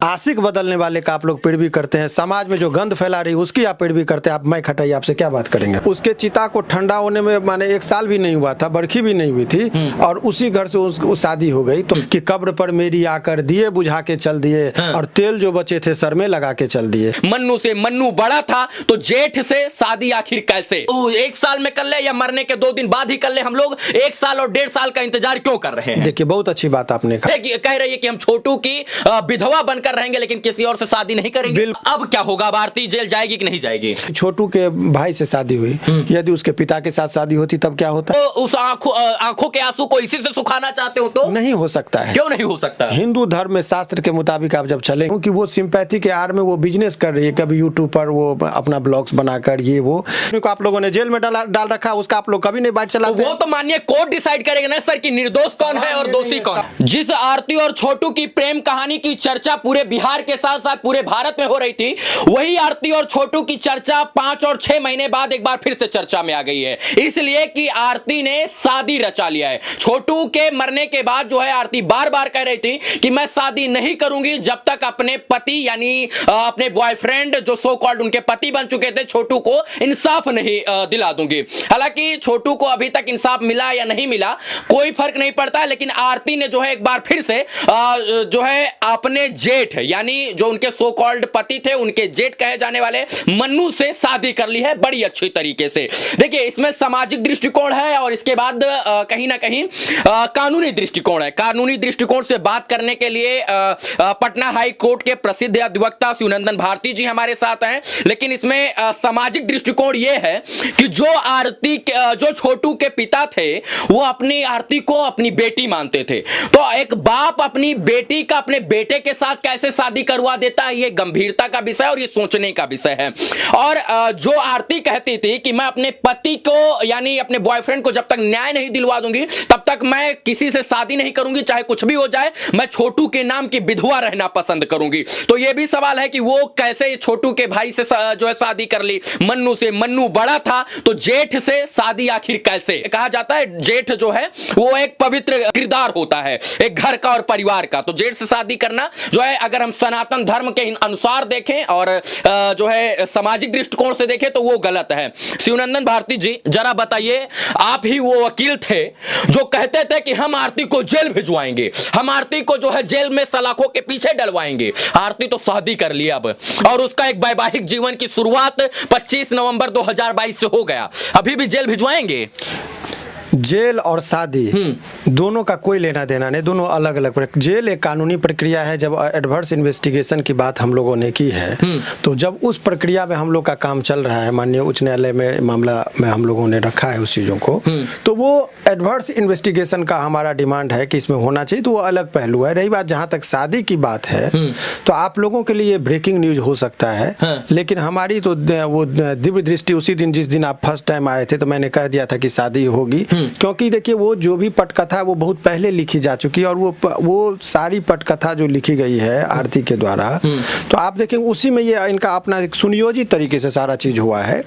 आशिक बदलने वाले का आप लोग पैरवी करते हैं, समाज में जो गंद फैला रही उसकी आप पैरवी करते हैं। आप मैं खटाई आपसे क्या बात करेंगे? उसके चिता को ठंडा होने में माने 1 साल भी नहीं हुआ था, बरखी भी नहीं हुई थी और उसी घर से उसकी शादी हो गई। तो कि कब्र पर मेरी आकर दिए बुझा के चल दिए और तेल जो बचे थे सर में लगा के चल दिए। मन्नू से मन्नू बड़ा था तो जेठ से शादी आखिर कैसे? 1 साल में कर ले या मरने के 2 दिन बाद ही कर ले? हम लोग 1 साल और 1.5 साल का इंतजार क्यों कर रहे हैं? देखिए बहुत अच्छी बात आपने कहा। कह रही है कि हम छोटू की विधवा बनकर रहेंगे लेकिन किसी और से शादी नहीं करेंगे। अब क्या होगा? आरती जेल जाएगी कि नहीं जाएगी? छोटू के भाई से शादी हुई, यदि उसके पिता के साथ शादी होती तब क्या होता? तो उस आंखों के आंसू को इसी से सुखाना चाहते हो तो? नहीं हो सकता है। क्यों नहीं हो सकता? हिंदू धर्म में शास्त्र के मुताबिक आप जब चले, क्योंकि वो सिंपैथी के आड़ में वो बिजनेस कर रही है, कभी यूट्यूब पर वो अपना ब्लॉग्स बनाकर ये वो आप लोगों ने जेल में डाल रखा, उसका आप लोग कभी नहीं बात चलाते। वो तो मानिए कोर्ट डिसाइड करेगा ना सर कि निर्दोष कौन है और दोषी कौन। जिस आरती और छोटू की प्रेम कहानी की चर्चा पूरे बिहार के साथ साथ पूरे भारत में हो रही थी, वही आरती और छोटू की चर्चा 5 और 6 महीने बाद एक बार फिर से चर्चा में आ गई है। इसलिए कि आरती ने शादी रचा लिया है। छोटू के मरने के बाद जो है आरती बार बार कह रही थी कि मैं शादी नहीं करूंगी जब तक अपने पति यानी अपने बॉयफ्रेंड जो सो कॉल्ड उनके पति बन चुके थे छोटू को इंसाफ नहीं दिला दूंगी। हालांकि छोटू को अभी तक इंसाफ मिला या नहीं मिला कोई फर्क नहीं पड़ता, लेकिन आरती ने जो है एक बार फिर से जो है अपने जेठ यानी जो उनके सो कॉल्ड पति थे उनके जेठ कहे जाने वाले मन्नू से शादी कर ली है बड़ी अच्छी तरीके से। देखिए इसमें सामाजिक दृष्टिकोण है और इसके बाद कहीं ना कहीं कानूनी दृष्टिकोण है। कानूनी दृष्टिकोण से बात करने के लिए पटना हाई कोर्ट के प्रसिद्ध अधिवक्ता शिवनंदन भारती जी हमारे साथ हैं, लेकिन इसमें सामाजिक दृष्टिकोण यह है कि जो छोटू के पिता थे वो अपनी आरती को अपनी बेटी मानते थे, तो एक बाप अपनी बेटी का अपने बेटे के साथ कैसे शादी करवा देता है, ये गंभीरता का विषय और ये सोचने का विषय है। और जो आरती कहती थी कि मैं अपने पति को यानी अपने बॉयफ्रेंड को जब तक न्याय नहीं दिलवा दूंगी तब तक मैं किसी से शादी नहीं करूंगी, चाहे कुछ भी हो जाए, मैं छोटू के नाम की विधवा रहना पसंद करूंगी। तो ये भी सवाल है कि वो कैसे छोटू के भाई से जो है शादी कर ली। मन्नू से मन्नू बड़ा था तो जेठ से शादी आखिर कैसे? कहा जाता है जेठ जो है वो एक पवित्र किरदार होता है एक घर का और परिवार का, तो जेठ से शादी करना जो है अगर हम सनातन धर्म के अनुसार देखें और जो है सामाजिक दृष्टिकोण से देखें तो वो गलत है। शिवनंदन भारती जी जरा बताइए, आप ही वो वकील थे जो कहते थे कि हम आरती को जेल भिजवाएंगे, हम आरती को जो है जेल में सलाखों के पीछे डलवाएंगे। आरती तो शादी कर ली अब और उसका एक वैवाहिक जीवन की शुरुआत 25 नवंबर 2022 से हो गया, अभी भी जेल भिजवाएंगे? जेल और शादी दोनों का कोई लेना देना नहीं, दोनों अलग अलग। जेल एक कानूनी प्रक्रिया है। जब एडवर्स इन्वेस्टिगेशन की बात हम लोगों ने की है तो जब उस प्रक्रिया में हम लोग का काम चल रहा है, माननीय उच्च न्यायालय में मामला में हम लोगों ने रखा है उस चीज़ों को, तो वो एडवर्स इन्वेस्टिगेशन का हमारा डिमांड है कि इसमें होना चाहिए, तो वो अलग पहलू है। रही बात जहाँ तक शादी की बात है तो आप लोगों के लिए ब्रेकिंग न्यूज हो सकता है, लेकिन हमारी तो वो दिव्य दृष्टि उसी दिन जिस दिन आप फर्स्ट टाइम आए थे तो मैंने कह दिया था कि शादी होगी, क्योंकि देखिए वो जो भी पटकथा वो बहुत पहले लिखी जा चुकी है और वो सारी पटकथा जो लिखी गई है आरती के द्वारा, तो आप देखेंगे उसी में ये इनका अपना एक सुनियोजित तरीके से सारा चीज हुआ है।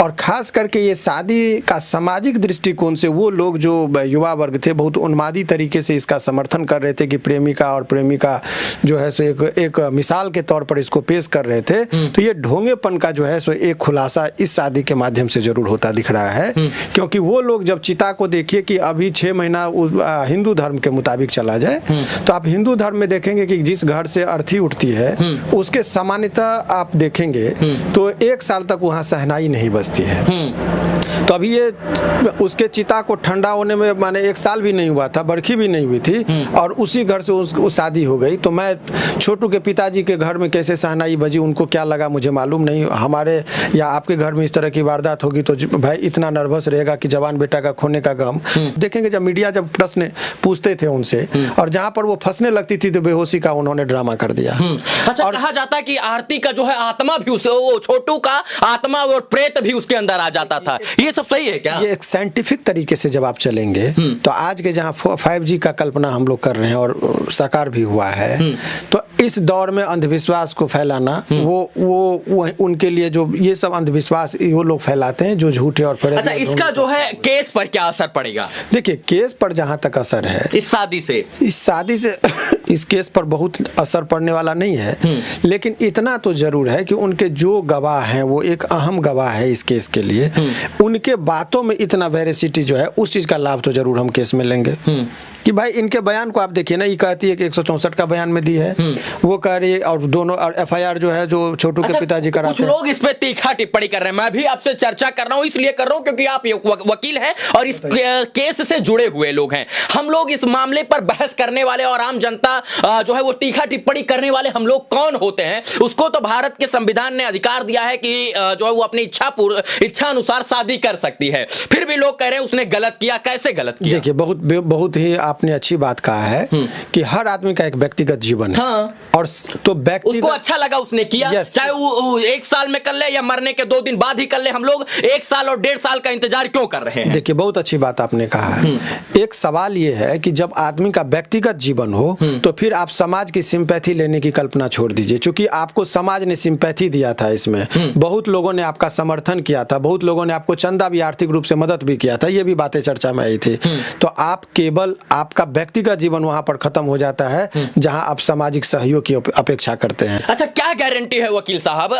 और खास करके ये शादी का सामाजिक दृष्टिकोण से वो लोग जो युवा वर्ग थे बहुत उन्मादी तरीके से इसका समर्थन कर रहे थे कि प्रेमिका और प्रेमिका जो है सो एक मिसाल के तौर पर इसको पेश कर रहे थे। तो ये ढोंगेपन का जो है सो एक खुलासा इस शादी के माध्यम से जरूर होता दिख रहा है, क्योंकि वो लोग जब चिता को देखिए कि अभी 6 महीना हिंदू धर्म के मुताबिक चला जाए तो आप हिंदू धर्म में देखेंगे कि जिस घर से अर्थी उठती है उसके सामान्यतः आप देखेंगे तो 1 साल तक वहाँ सहनाई नहीं बजती है। तो अभी ये उसके चिता को ठंडा होने में माने 1 साल भी नहीं हुआ था, बरखी भी नहीं हुई थी और उसी घर से उसकी शादी हो गई। तो मैं छोटू के पिताजी के घर में कैसे सहनाई बजी उनको क्या लगा मुझे मालूम नहीं। हमारे या आपके घर में इस तरह की वारदात होगी तो भाई इतना नर्वस रहेगा कि जवान बेटा का खोने का गम। देखेंगे जब मीडिया जब प्रश्न पूछते थे उनसे और जहां पर वो फंसने लगती थी तो बेहोशी का उन्होंने ड्रामा कर दिया। अच्छा, और कहा जाता है कि आरती का जो है आत्मा भी उसे वो छोटू का आत्मा और प्रेत भी उसके अंदर आ जाता था, ये सब सही है क्या? ये एक साइंटिफिक तरीके से जब आप चलेंगे तो आज के जहाँ 5G का कल्पना हम लोग कर रहे हैं और साकार भी हुआ है तो इस दौर में अंधविश्वास को फैलाना वो उनके लिए जो ये सब अंधविश्वास वो लोग फैलाते हैं जो झूठे और फरेब। अच्छा, इसका जो है केस पर क्या असर पड़ेगा? देखिए, केस पर जहां तक असर है इस शादी से इस केस पर बहुत असर पड़ने वाला नहीं है, लेकिन इतना तो जरूर है कि उनके जो गवाह हैं वो एक अहम गवाह है इस केस के लिए। उनके बातों में इतना वेरिसिटी जो है उस चीज का लाभ तो जरूर हम केस में लेंगे कि भाई इनके बयान को आप देखिए ना, ये कहती है कि 164 का बयान में दी है, वो कह रही है, और दोनों और एफआईआर जो है जो छोटू के पिताजी कराते कुछ लोग इस पे तीखा टिप्पणी कर रहे हैं। मैं भी आपसे चर्चा कर रहा हूं, इसलिए कर रहा हूं क्योंकि आप वकील हैं और इस केस से जुड़े हुए लोग हैं। हम लोग इस मामले पर बहस करने वाले और आम जनता जो है वो तीखा टिप्पणी करने वाले हम लोग कौन होते हैं? उसको तो भारत के संविधान ने अधिकार दिया है कि जो है वो अपनी इच्छा अनुसार शादी कर सकती है। फिर भी लोग कह रहे हैं उसने गलत किया। कैसे गलत किया? देखिए, बहुत ही आपने अच्छी बात कहा है कि हर आदमी का एक व्यक्तिगत जीवन है। हाँ। और तो व्यक्ति उसको अच्छा लगा उसने किया, चाहे वो 1 साल में कर ले या मरने के 2 दिन बाद ही कर ले। हम लोग 1 साल और 1.5 साल का इंतजार क्यों कर रहे हैं? देखिए, बहुत अच्छी बात आपने कहा है। एक सवाल ये है कि जब आदमी का व्यक्तिगत जीवन हो तो फिर आप समाज की सिंपैथी लेने की कल्पना छोड़ दीजिए, क्योंकि आपको समाज ने सिंपैथी दिया था इसमें। बहुत लोगों ने आपका समर्थन किया था, बहुत लोगों ने आपको चंदा भी आर्थिक रूप से मदद भी किया था, ये भी बातें चर्चा में आई थी। तो आप केवल आपका व्यक्तिगत जीवन वहां पर खत्म हो जाता है जहां आप सामाजिक सहयोग की अपेक्षा करते हैं। अच्छा, क्या गारंटी है वकील साहब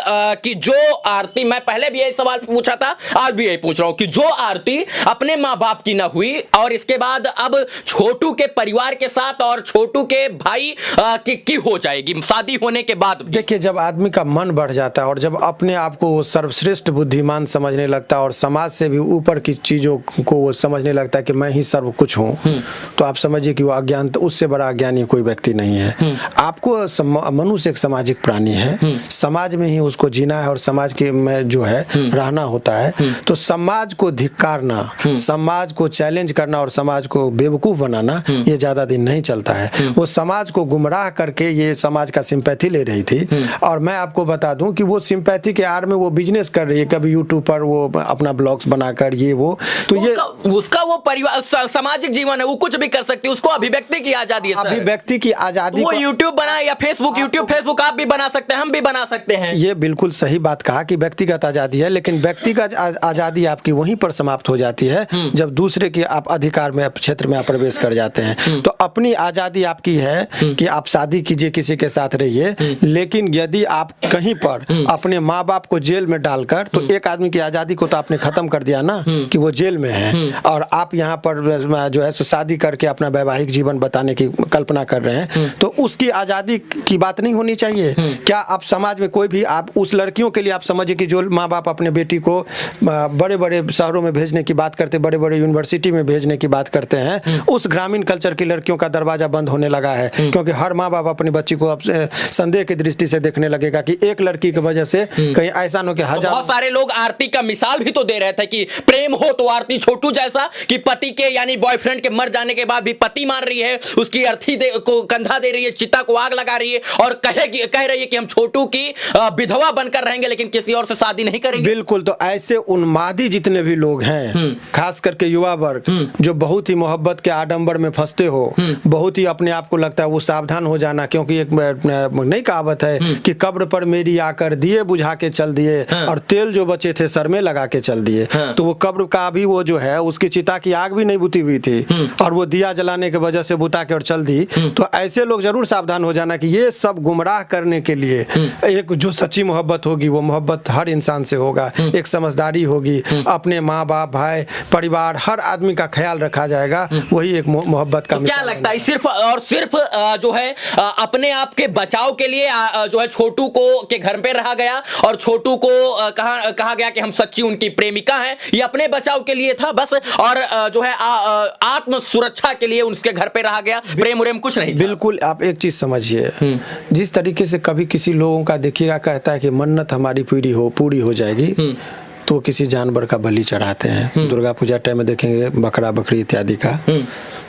कि जो आरती, मैं पहले भी यही सवाल पूछा था, आज भी यही पूछ रहा हूं कि जो आरती अपने माँ बाप की ना हुई और इसके बाद अब छोटू के परिवार के साथ और छोटू के भाई की हो जाएगी शादी होने के बाद? देखिए, जब आदमी का मन बढ़ जाता है और जब अपने आप को वो सर्वश्रेष्ठ बुद्धिमान समझने लगता है और समाज से भी ऊपर की चीजों को वो समझने लगता है कि मैं ही सर्व कुछ हूँ, तो आप समझिए कि वो अज्ञान, तो उससे बड़ा अज्ञानी कोई व्यक्ति नहीं है। आपको मनुष्य एक सामाजिक प्राणी है, समाज में ही उसको जीना है और समाज के में जो है रहना होता है। तो समाज को धिक्कारना, समाज को चैलेंज करना और समाज को बेवकूफ बनाना, ये ज्यादा दिन नहीं चलता है। वो समाज को गुमराह करके ये समाज का सिंपैथी ले रही थी, और मैं आपको बता दूं कि वो सिंपैथी के आड़ में वो बिजनेस कर रही है, कभी यूट्यूब पर वो अपना ब्लॉग्स बनाकर ये वो, तो ये उसका वो परिवार सामाजिक जीवन है, वो कुछ भी कर सकती है, उसको अभिव्यक्ति की आजादी है। अभिव्यक्ति की आजादी, वो यूट्यूब बनाए या फेसबुक आप भी बना सकते हैं, हम भी बना सकते हैं। ये बिल्कुल सही बात कहा कि व्यक्तिगत आजादी है, लेकिन व्यक्तिगत आजादी आपकी वहीं पर समाप्त हो जाती है जब दूसरे के आप अधिकार में क्षेत्र में आप प्रवेश कर जाते हैं। तो अपनी आजादी आपकी है कि आप शादी कीजिए, किसी के साथ रहिए, लेकिन यदि आप कहीं पर अपने माँ बाप को जेल में डालकर, तो एक आदमी की आजादी को तो आपने खत्म कर दिया ना कि वो जेल में है, और आप यहाँ पर जो है शादी करके अपना वैवाहिक जीवन बताने की कल्पना कर रहे हैं, तो उसकी आजादी की बात नहीं होनी चाहिए क्या? आप समाज में कोई भी, आप उस लड़कियों के लिए आप समझिए कि जो माँ बाप अपने बेटी को बड़े बड़े शहरों में भेजने की बात करते, बड़े बड़े यूनिवर्सिटी में भेजने की बात करते हैं, उस ग्रामीण कल्चर की लड़कियों का दरवाजा बंद होने लगा है, क्योंकि हर माँ बाप अपनी बच्ची को अब संदेह की दृष्टि से देखने लगेगा कि एक लड़की की वजह से कहीं ऐसा न हो कि हजार। बहुत सारे लोग आरती का मिसाल भी तो दे रहे थे कि प्रेम हो तो आरती छोटू जैसा, कि पति के यानी बॉयफ्रेंड के मर जाने के बाद भी पति मान रही है, उसकी अर्थी को कंधा दे रही है, चिता को आग लगा रही है और कह रही है कि हम छोटू की विधवा बनकर रहेंगे लेकिन किसी और से शादी नहीं करेंगे। बिल्कुल, तो ऐसे उन्मादी जितने भी लोग हैं, खास करके युवा वर्ग, जो बहुत ही मोहब्बत के आडंबर में फंसते हो, बहुत ही अपने आप को लगता है, वो सावधान हो जाना, क्योंकि एक नई कहावत है कि कब्र पर मेरी आकर दिए बुझा के चल दिए और तेल जो बचे थे सर में लगा के चल दिए। तो वो कब्र का भी वो जो है उसकी चिता की आग भी नहीं बुती हुई थी और वो दिया जलाने की वजह से बुता के और चल दी। तो ऐसे लोग जरूर सावधान हो जाना कि ये सब गुमराह करने के लिए एक जो सच्ची मोहब्बत होगी वो मोहब्बत हर इंसान से होगा, एक समझदारी होगी, अपने माँ बाप भाई परिवार हर आदमी का ख्याल रखा जाएगा, वही एक मोहब्बत का। क्या लगता है सिर्फ जो है अपने आप के बचाव के लिए जो है छोटू को के घर पे रहा गया और छोटू को कहा गया कि हम सच्ची उनकी प्रेमिका हैं, ये अपने बचाव के लिए था बस, और जो है आत्म सुरक्षा के लिए उसके घर पे रहा गया, प्रेम उरेम कुछ नहीं था। बिल्कुल, आप एक चीज समझिए, जिस तरीके से कभी किसी लोगों का देखिएगा कहता है कि मन्नत हमारी पूरी हो जाएगी, तो वो किसी जानवर का बलि चढ़ाते हैं। दुर्गा पूजा टाइम में देखेंगे बकरा बकरी इत्यादि का,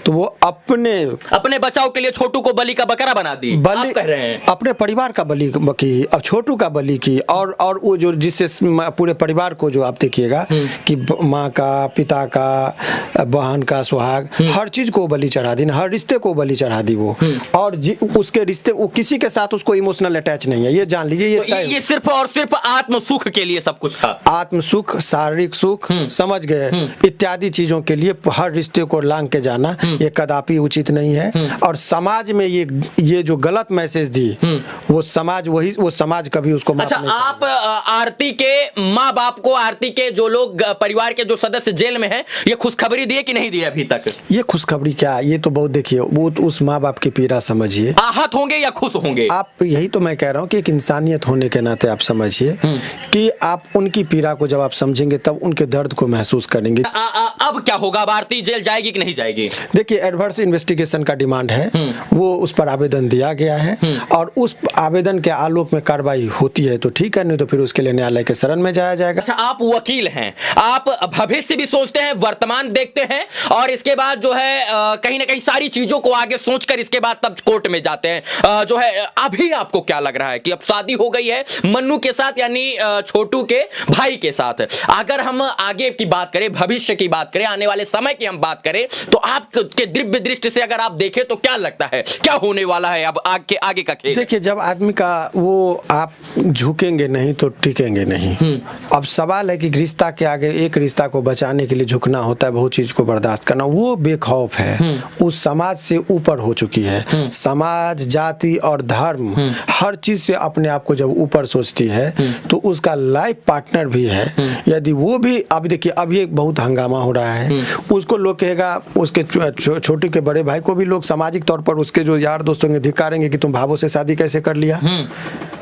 तो वो अपने बचाव के लिए छोटू को बलि का बकरा बना दी, बलि आप कह रहे हैं। अपने परिवार का बलि की, अब छोटू का बलि की, और वो जो जिससे पूरे परिवार को, जो आप देखिएगा कि माँ का, पिता का, बहन का सुहाग, हर चीज को बलि चढ़ा दी, हर रिश्ते को बलि चढ़ा दी वो। और उसके रिश्ते, वो किसी के साथ उसको इमोशनल अटैच नहीं है, ये जान लीजिए। ये सिर्फ और सिर्फ आत्म सुख के लिए सब कुछ था, आत्म सुख, शारीरिक सुख, समझ गए, इत्यादि चीजों के लिए हर रिश्ते को लांग के जाना ये कदापि उचित नहीं है। और समाज में ये जो गलत मैसेज दी, वो समाज कभी उसको माफ नहीं। आप आरती के माँ बाप को, आरती के जो लोग परिवार के जो सदस्य जेल में हैं, ये खुशखबरी दिए कि नहीं दिए अभी तक? ये खुशखबरी क्या, ये तो बहुत, देखिए वो उस माँ बाप की पीड़ा समझिए। आहत होंगे या खुश होंगे? आप, यही तो मैं कह रहा हूँ कि एक इंसानियत होने के नाते आप समझिए कि आप उनकी पीड़ा को जब आप समझेंगे तब उनके दर्द को महसूस करेंगे। अब क्या होगा, आरती जेल जाएगी कि नहीं जाएगी? देखिए, एडवर्स इन्वेस्टिगेशन का डिमांड है, वो उस पर आवेदन दिया गया है, और उस आवेदन के आलोक में कार्रवाई होती है तो ठीक है, नहीं तो फिर उसके लिए न्यायालय के शरण में जाया जाएगा। अच्छा, आप वकील हैं, आप भविष्य भी सोचते हैं, वर्तमान देखते हैं, और इसके बाद जो है कहीं ना कहीं सारी चीजों को आगे सोचकर इसके बाद तब कोर्ट में जाते हैं। जो है अभी आपको क्या लग रहा है कि अब शादी हो गई है मन्नू के साथ, यानी छोटू के भाई के साथ, अगर हम आगे की बात करें, भविष्य की बात करें, आने वाले समय की हम बात करें, तो आपके दिव्य दृष्टि से अगर आप देखें तो क्या लगता है, क्या होने वाला है अब आगे का खेल? देखिए, जब आदमी का वो, आप झुकेंगे नहीं तो टिकेंगे नहीं। अब सवाल है कि रिश्ता के आगे, एक रिश्ता को बचाने के लिए झुकना होता है, बहुत चीज को बर्दाश्त करना। वो बेखौफ है, उस समाज से ऊपर हो चुकी है। समाज, जाति और धर्म, हर चीज से अपने आप को जब ऊपर सोचती है, तो उसका लाइफ पार्टनर भी है, यदि वो भी, अब देखिए अभी एक बहुत हंगामा हो रहा है, उसको लोग कहेगा, उसके छोटे के बड़े भाई को भी लोग सामाजिक तौर पर, उसके जो यार दोस्तों ने धिक्कारेंगे कि तुम भावों से शादी कैसे कर लिया।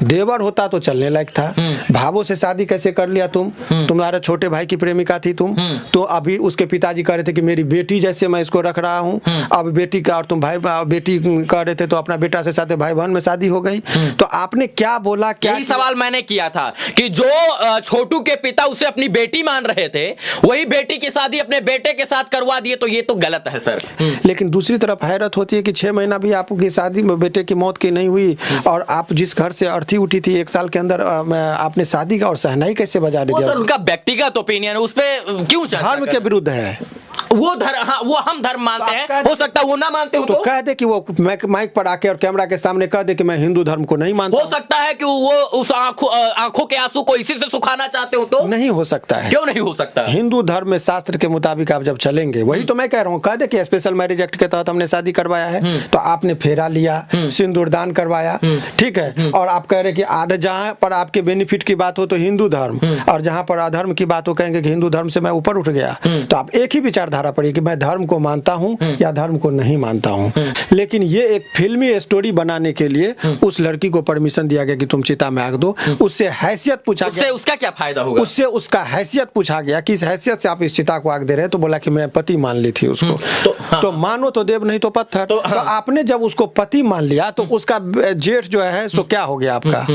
देवर होता तो चलने लायक था, भावों से शादी कैसे कर लिया तुम्हारे छोटे भाई की प्रेमिका थी तुम। तो अभी उसके पिताजी कह रहे थे कि मेरी बेटी जैसे मैं इसको रख रहा हूँ, अब बेटी का, और तुम भाई बेटी कह रहे थे तो अपना बेटा से साथ भाई बहन में शादी हो गई। तो आपने क्या बोला, क्या सवाल मैंने किया था कि जो छोटू के पिता उसे अपनी बेटी मान रहे थे, वही बेटी की शादी अपने बेटे के साथ करवा दिए, तो ये तो गलत है सर। लेकिन दूसरी तरफ हैरत होती है कि 6 महीना भी आपकी शादी में बेटे की मौत की नहीं हुई, और आप जिस घर से अर्थी उठी थी 1 साल के अंदर, आपने शादी का और सहनाई कैसे बजा दिया? सर उनका व्यक्तिगत ओपिनियन है, उस पे क्यों धर्म के विरुद्ध है वो धर्म। हाँ, वो हम धर्म मानते हैं, हो सकता है वो ना मानते हो, तो कह दे कि वो माइक पर आके और कैमरा के सामने कह दे कि मैं हिंदू धर्म को नहीं मानता। हो सकता है कि वो उस आंखों के आंसू को इसी से सुखाना चाहते हो, तो नहीं हो सकता है। क्यों नहीं हो सकता? हिंदू धर्म में शास्त्र के मुताबिक आप जब चलेंगे, वही तो मैं कह रहा हूँ, कह दे कि स्पेशल मैरिज एक्ट के तहत हमने शादी करवाया है, तो आपने फेरा लिया, सिंदूर दान करवाया, ठीक है, और आप कह रहे कि आधे, जहाँ पर आपके बेनिफिट की बात हो तो हिंदू धर्म, और जहाँ पर अधर्म की बात हो कहेंगे कि हिंदू धर्म से मैं ऊपर उठ गया। तो आप एक ही विचारधारा पर कि मैं धर्म को मानता हूं या धर्म को नहीं मानता हूं। लेकिन ये एक फिल्मी स्टोरी बनाने के लिए उस लड़की को परमिशन दिया गया कि तुम चिता में आग दो। उससे हैसियत पूछा गया, उसका क्या फायदा होगा? उससे उसका हैसियत पूछा गया कि इस हैसियत से आप इस चिता को आग दे रहे हैं, तो बोला कि मैं पति मान ली थी उसको। तो मानो तो देव नहीं तो पत्थर। तो आपने जब उसको पति मान लिया, तो उसका जेठ जो है सो क्या हो गया आपका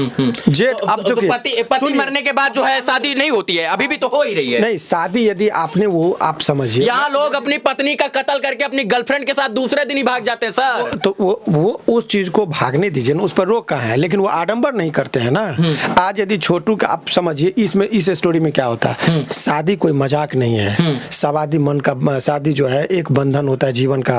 जेठ? अब जो पति मरने के बाद जो है शादी नहीं होती है, अभी भी तो हो ही रही है। नहीं, शादी यदि आपने, वो आप समझिए, यहाँ लोग अपनी पत्नी का कत्ल करके अपनी गर्लफ्रेंड के साथ दूसरे दिन ही भाग जाते हैं सर। तो वो उस चीज को भागने दीजिए ना, उस पर रोक कहाँ है, लेकिन वो आडंबर नहीं करते हैं ना। आज यदि छोटू का, आप समझिए इसमें, इस स्टोरी में क्या होता है, शादी कोई मजाक नहीं है, सवादी मन का शादी जो है एक बंधन होता है जीवन का।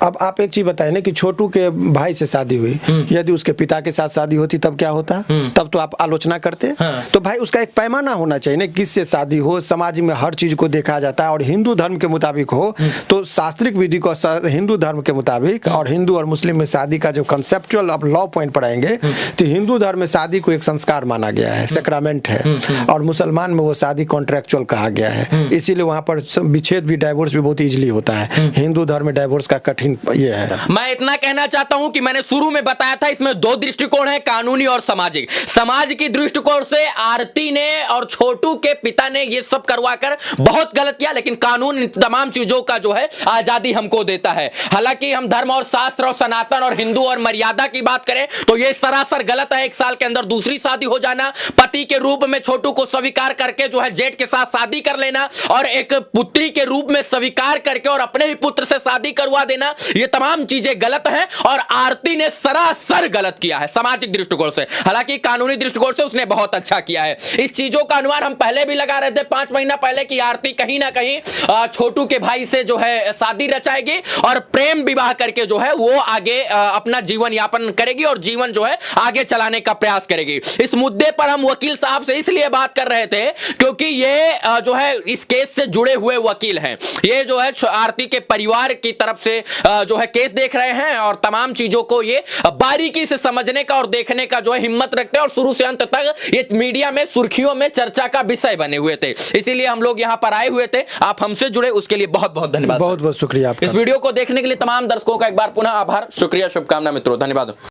अब आप एक चीज बताए ना कि छोटू के भाई से शादी हुई, यदि उसके पिता के साथ शादी होती तब क्या होता? तब तो आप आलोचना करते। तो भाई उसका एक पैमाना होना चाहिए ना, किससे शादी हो, समाज में हर चीज को देखा जाता है, और हिंदू धर्म के मुताबिक हो तो शास्त्रिक विधि को हिंदू धर्म के मुताबिक, और हिंदू और मुस्लिम में शादी का जो कंसेप्चुअल आप लॉ पॉइंट पढ़ाएंगे, तो हिंदू धर्म में शादी को एक संस्कार माना गया है, सैक्रामेंट है, और मुसलमान में वो शादी कॉन्ट्रेक्चुअल कहा गया है। इसीलिए वहां पर विच्छेद भी, डाइवोर्स भी बहुत इजीली होता है। हिंदू धर्म में डाइवोर्स का कठिन ये है। मैं इतना कहना चाहता हूं कि मैंने शुरू में बताया था, इसमें 2 दृष्टिकोण है, कानूनी और सामाजिक। समाज की दृष्टिकोण से आरती ने और छोटू के पिता ने ये सब करवाकर बहुत गलत किया, लेकिन कानून तमाम चीजों का जो है आजादी हमको देता है। हालांकि हम धर्म और शास्त्र और सनातन और हिंदू और मर्यादा की बात करें तो यह सरासर गलत है। 1 साल के अंदर दूसरी शादी हो जाना, पति के रूप में छोटू को स्वीकार करके जो है जेठ के साथ शादी कर लेना और एक पुत्री के रूप में स्वीकार करके और अपने ही पुत्र से शादी करवा देना, ये तमाम चीजें गलत हैं और आरती ने सरासर गलत किया है सामाजिक दृष्टिकोण से। हालांकि कानूनी दृष्टिकोण से उसने बहुत अच्छा किया है। इस चीजों का अनुमान हम पहले भी लगा रहे थे 5 महीना पहले की आरती कहीं ना कहीं छोटू के भाई से जो है शादी रचाएगी और प्रेम विवाह करके जो है वो आगे अपना जीवन यापन करेगी और जीवन जो है आगे चलाने का प्रयास करेगी। इस मुद्दे पर हम वकील साहब से इसलिए बात कर रहे थे क्योंकि ये जो है इस केस से जुड़े हुए वकील हैं। ये जो है आरती के परिवार की तरफ से जो है केस देख रहे हैं और तमाम चीजों को ये बारीकी से समझने का और देखने का जो है हिम्मत रखते हैं और शुरू से अंत तक ये मीडिया में सुर्खियों में चर्चा का विषय बने हुए थे। इसीलिए हम लोग यहां पर आए हुए थे। आप हमसे जुड़े उसके लिए बहुत बहुत धन्यवाद। बहुत बहुत शुक्रिया आपका। इस वीडियो को देखने के लिए तमाम दर्शकों का एक बार पुनः आभार, शुक्रिया, शुभकामना मित्रों, धन्यवाद।